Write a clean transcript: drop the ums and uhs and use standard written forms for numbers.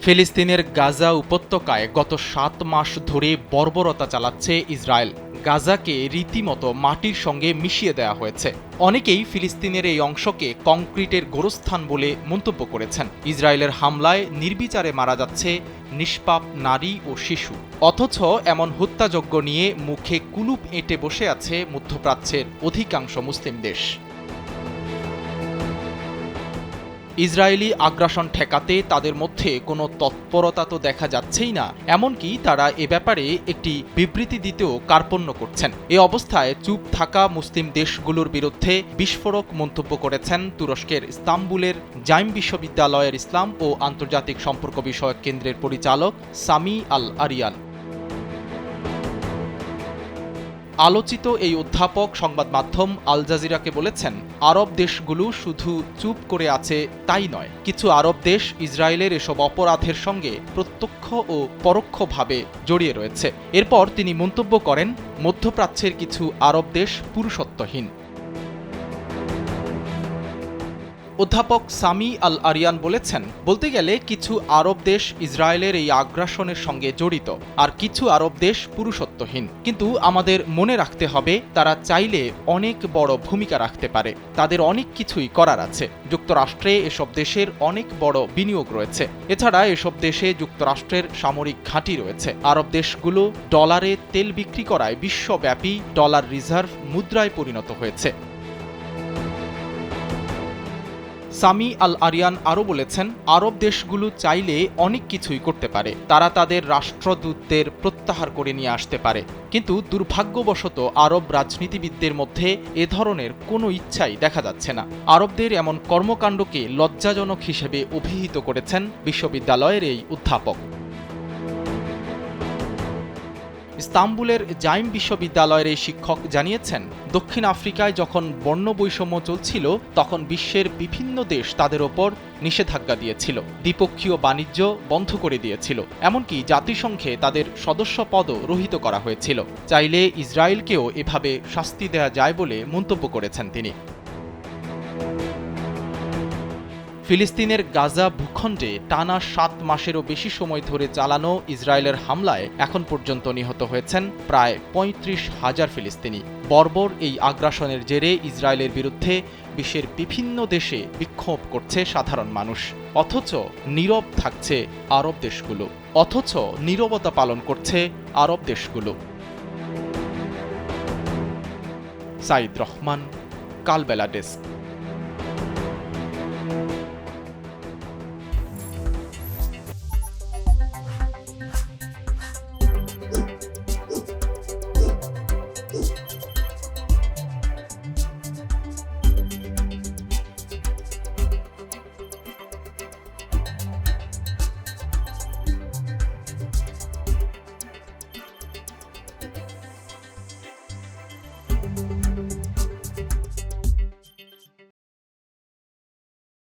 ফিলিস্তিনের গাজা উপত্যকায় গত ৭ মাস ধরে বর্বরতা চালাচ্ছে ইসরায়েল। গাজাকে রীতিমতো মাটির সঙ্গে মিশিয়ে দেওয়া হয়েছে। অনেকেই ফিলিস্তিনের এই অংশকে কংক্রিটের গোরস্থান বলে মন্তব্য করেছেন। ইসরায়েলের হামলায় নির্বিচারে মারা যাচ্ছে নিষ্পাপ নারী ও শিশু। অথচ এমন হত্যাযজ্ঞ নিয়ে মুখে কুলুপ এঁটে বসে আছে মধ্যপ্রাচ্যের অধিকাংশ মুসলিম দেশ। ইসরায়েলি আগ্রাসন ঠেকাতে তাদের মধ্যে কোনো তৎপরতা তো দেখা যাচ্ছেই না, এমনকি তারা এ ব্যাপারে একটি বিবৃতি দিতেও কার্পণ্য করছেন। এ অবস্থায় চুপ থাকা মুসলিম দেশগুলোর বিরুদ্ধে বিস্ফোরক মন্তব্য করেছেন তুরস্কের ইস্তাম্বুলের জাইম বিশ্ববিদ্যালয়ের ইসলাম ও আন্তর্জাতিক সম্পর্ক বিষয়ক কেন্দ্রের পরিচালক সামি আল আরিয়ান। আলোচিত এই অধ্যাপক সংবাদ মাধ্যম আল জাজিরাকে বলেছেন, আরব দেশগুলো শুধু চুপ করে আছে তাই নয়, কিছু আরব দেশ ইসরায়েলের এসব অপরাধের সঙ্গে প্রত্যক্ষ ও পরোক্ষভাবে জড়িয়ে রয়েছে। এরপর তিনি মন্তব্য করেন, মধ্যপ্রাচ্যের কিছু আরব দেশ পুরুষত্বহীন। অধ্যাপক সামি আল আরিয়ান বলেছেন, বলতে গেলে কিছু আরব দেশ ইসরায়েলের এই আগ্রাসনের সঙ্গে জড়িত, আর কিছু আরব দেশ পুরুষত্বহীন। কিন্তু আমাদের মনে রাখতে হবে, তারা চাইলে অনেক বড় ভূমিকা রাখতে পারে। তাদের অনেক কিছুই করার আছে। যুক্তরাষ্ট্রে এসব দেশের অনেক বড় বিনিয়োগ রয়েছে। এছাড়া এসব দেশে যুক্তরাষ্ট্রের সামরিক ঘাঁটি রয়েছে। আরব দেশগুলো ডলারে তেল বিক্রি করায় বিশ্বব্যাপী ডলার রিজার্ভ মুদ্রায় পরিণত হয়েছে। সামি আল আরিয়ান আরও বলেছেন, আরব দেশগুলো চাইলে অনেক কিছুই করতে পারে। তারা তাদের রাষ্ট্রদূতদের প্রত্যাহার করে নিয়ে আসতে পারে। কিন্তু দুর্ভাগ্যবশত আরব রাজনীতিবিদদের মধ্যে এ ধরনের কোনো ইচ্ছাই দেখা যাচ্ছে না। আরবদের এমন কর্মকাণ্ডকে লজ্জাজনক হিসেবে অভিহিত করেছেন বিশ্ববিদ্যালয়ের এই অধ্যাপক। ইস্তাম্বুলের জাইম বিশ্ববিদ্যালয়ের এই শিক্ষক জানিয়েছেন, দক্ষিণ আফ্রিকায় যখন বর্ণবৈষম্য চলছিল, তখন বিশ্বের বিভিন্ন দেশ তাদের ওপর নিষেধাজ্ঞা দিয়েছিল, দ্বিপক্ষীয় বাণিজ্য বন্ধ করে দিয়েছিল, এমনকি জাতিসংঘে তাদের সদস্য পদও রহিত করা হয়েছিল। চাইলে ইসরায়েলকেও এভাবে শাস্তি দেওয়া যায় বলে মন্তব্য করেছেন তিনি। ফিলিস্তিনের গাজা ভূখণ্ডে টানা ৭ মাসেরও বেশি সময় ধরে চালানো ইসরায়েলের হামলায় এখন পর্যন্ত নিহত হয়েছেন প্রায় ৩৫,০০০ ফিলিস্তিনি। বর্বর এই আগ্রাসনের জেরে ইসরায়েলের বিরুদ্ধে বিশ্বের বিভিন্ন দেশে বিক্ষোভ করছে সাধারণ মানুষ। অথচ নীরব থাকছে আরব দেশগুলো। নীরবতা পালন করছে আরব দেশগুলো। সাইদ রহমান, কালবেলা ডেস্ক।